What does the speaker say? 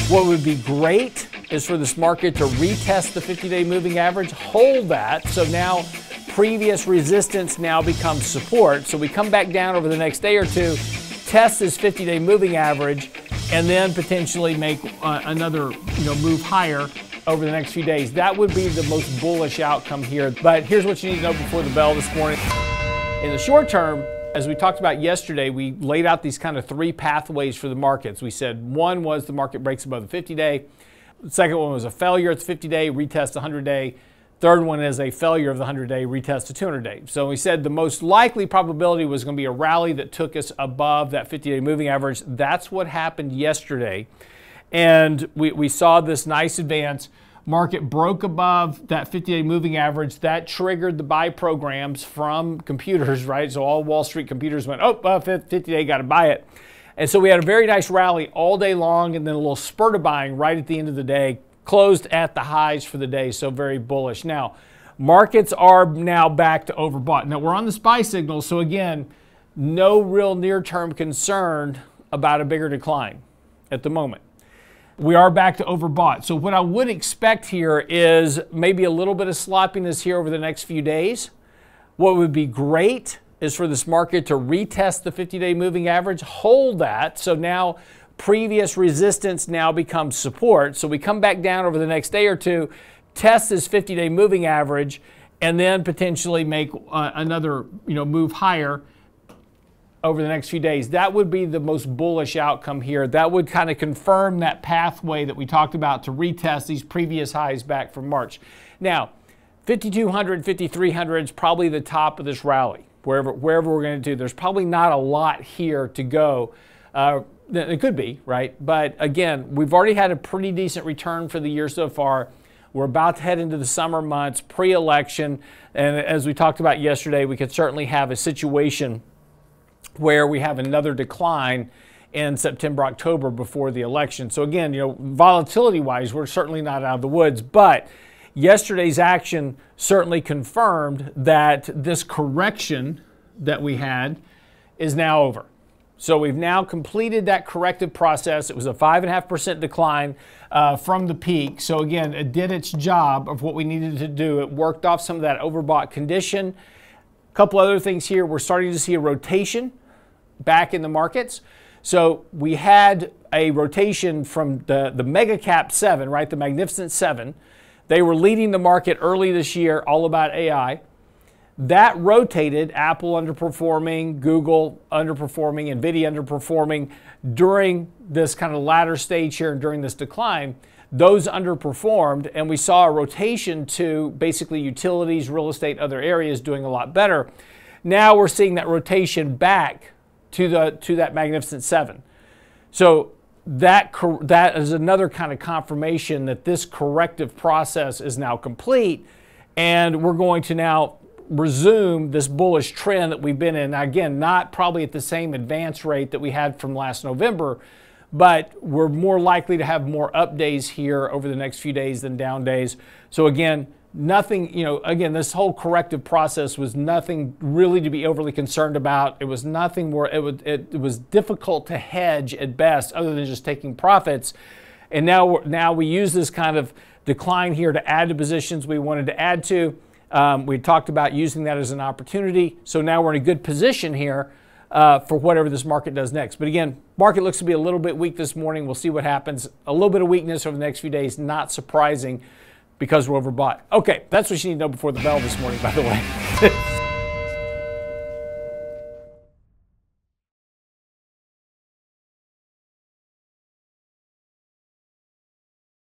What would be great is for this market to retest the 50-day moving average, hold that, so now previous resistance now becomes support. So we come back down over the next day or two, test this 50-day moving average, and then potentially make another move higher over the next few days. That would be the most bullish outcome here. But here's what you need to know before the bell this morning. In the short term, as we talked about yesterday, we laid out these kind of three pathways for the markets. We said one was the market breaks above the 50-day. The second one was a failure at the 50-day, retest the 100-day. Third one is a failure of the 100-day, retest the 200-day. So we said the most likely probability was going to be a rally that took us above that 50-day moving average. That's what happened yesterday. And we saw this nice advance. Market broke above that 50-day moving average. That triggered the buy programs from computers, right? So all Wall Street computers went, oh, 50-day, got to buy it. And so we had a very nice rally all day long and then a little spurt of buying right at the end of the day, closed at the highs for the day, so very bullish. Now, markets are now back to overbought. Now, we're on the buy signal, so again, no real near-term concern about a bigger decline at the moment. We are back to overbought. So what I would expect here is maybe a little bit of sloppiness here over the next few days. What would be great is for this market to retest the 50-day moving average, hold that, so now previous resistance now becomes support. So we come back down over the next day or two, test this 50-day moving average, and then potentially make another move higher over the next few days. That would be the most bullish outcome here. That would kind of confirm that pathway that we talked about to retest these previous highs back from March. Now, 5,200, 5,300 is probably the top of this rally, wherever we're going to do. There's probably not a lot here to go. It could be, right? But again, we've already had a pretty decent return for the year so far. We're about to head into the summer months, pre-election. And as we talked about yesterday, we could certainly have a situation where we have another decline in September, October before the election. So again, volatility-wise, we're certainly not out of the woods. But yesterday's action certainly confirmed that this correction that we had is now over. So we've now completed that corrective process. It was a 5.5% decline from the peak. So again, it did its job of what we needed to do. It worked off some of that overbought condition. A couple other things here. We're starting to see a rotation back in the markets. So we had a rotation from the mega cap 7, right? The Magnificent 7. They were leading the market early this year, all about AI. That rotated, Apple underperforming, Google underperforming, Nvidia underperforming during this kind of latter stage here and during this decline. Those underperformed, and we saw a rotation to basically utilities, real estate, other areas doing a lot better. Now we're seeing that rotation back to that Magnificent 7. So that is another kind of confirmation that this corrective process is now complete, and we're going to now resume this bullish trend that we've been in. Now, again, not probably at the same advance rate that we had from last November, but we're more likely to have more up days here over the next few days than down days. So again, nothing, again, this whole corrective process was nothing really to be overly concerned about. It was nothing more, it was difficult to hedge at best other than just taking profits. And now we use this kind of decline here to add to positions we wanted to add to. We talked about using that as an opportunity. So now we're in a good position here for whatever this market does next. But again, market looks to be a little bit weak this morning. We'll see what happens. A little bit of weakness over the next few days, not surprising because we're overbought. Okay, that's what you need to know before the bell this morning, by the way.